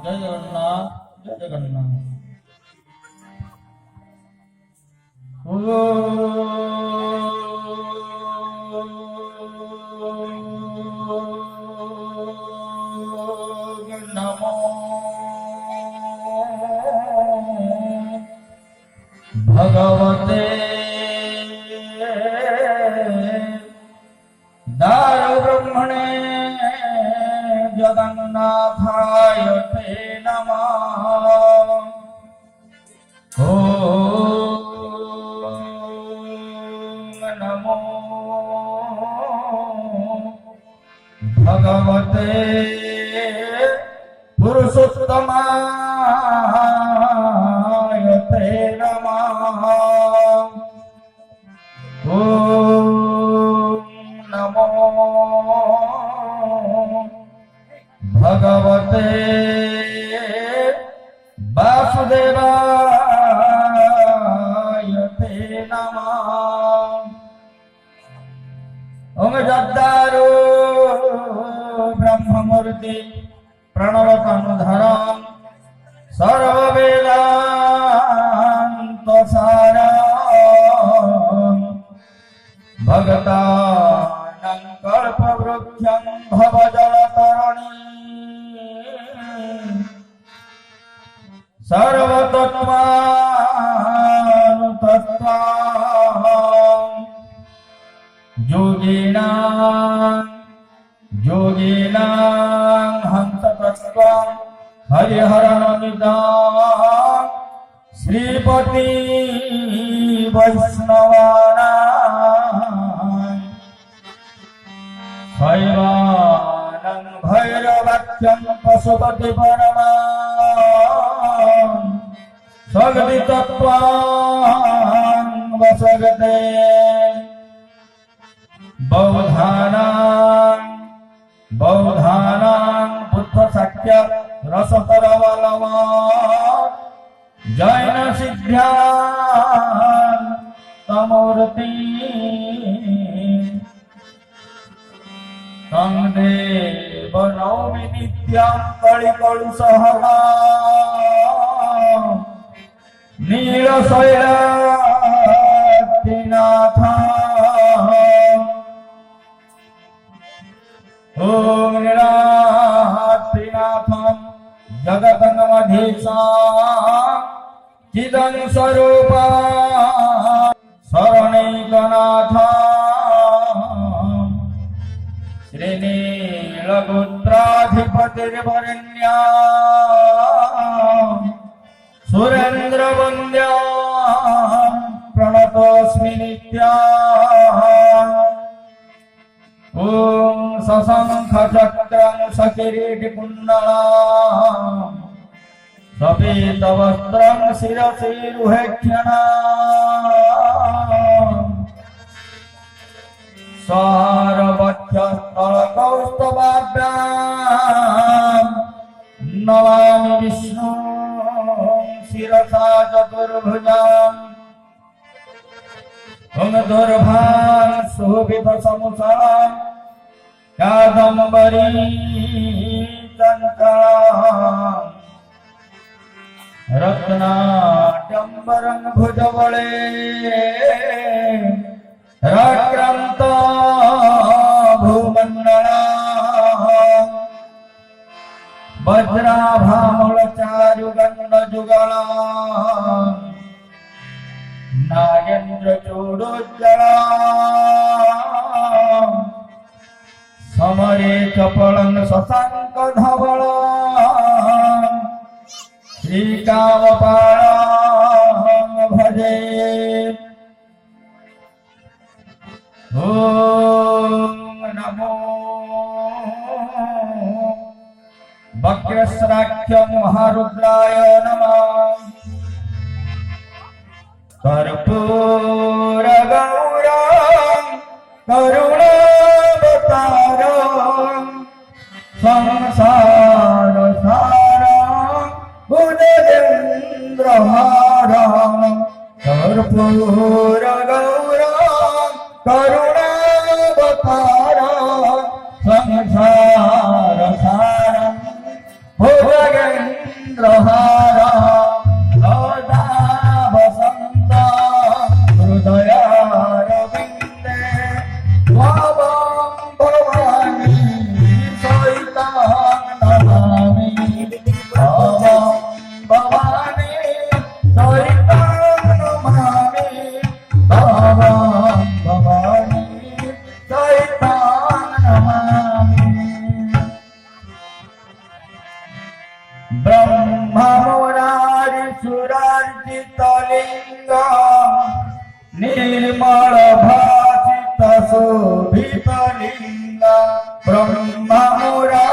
जय जगन्नाथ जय जगन्नाथ। नमो भगवते दारुब्रह्मणे जगन्नाथाय ते नमः। ॐ नमो भगवते पुरुषोत्तमाय ते नमः। ॐ नमो भगवते वासुदेवाय ते नमः। ओम जद्दारो ब्रह्ममूर्ति प्रणवतनुधरं सर्ववेदान्तसारं भगतानां कल्पवृक्षं भवजलतरणि सर्वतत्त्वानुतत्त्वं योगिनां हंसतत्त्वं हरिहरनमिदं श्रीपति वैष्णवानां शैवानं भैरवाख्यं पशुपति परमा सगदितत्त्वं वसगते बौद्धानां बुद्धशाक्य रसतरवलवा जैन सिद्धान्तमूर्ति तं देव नौमि नित्यं कलिकलुषहरा नीलशैलाद्रिनाथ। ॐ नीलाद्रिनाथं जगदन्मधीशं चिदं स्वरूपं शरणैकनाथं श्रीनीलगोत्राधिपतिर्वरेण्यं सुरेन्द्रवन्द्यं प्रणतोऽस्मि नित्यम्। ॐ सशङ्खचक्रं सकिरीटिकुण्डलं सपीतवस्त्रं शिरसि रुहेक्षणं सारवक्षस्थलकौस्तभाभ्यां नमामि विष्णुं शिरसा चतुर्भुजम्। दुर्भां शोभितसमुषां कादम्बरीचञ्चलां रत्नाट्यम्बरं भुजबले राक्रान्त भूमण्डलं वज्राभामलचारुगण्डजुगलं नागेन्द्रचूडोज्जलं समरे चपलं शशाङ्कधवलं श्रीकामपालं भजे। ॐ नमो वक्रस्राख्य महारुद्राय नमः। कर्पूरगौरं करुणावतारं संसारसारं भुजगेन्द्रहारं कर्पूरगौरं करुणावतारं संसारसारं भुजगेन्द्रहारं চন্দ্রহার সদা বসন্ত হৃদয়ারবিন্দে ভবং ভবানী সহিতাং নমামি ভবং ভবানী সহিতাং নমামি ভবং ভবানী সহিতাং নমামি ব্রহ্মা মুরারি সুরার্জিত লিঙ্গ নির্মল ভাসিত শোভিত লিঙ্গ ব্রহ্মা মুরারি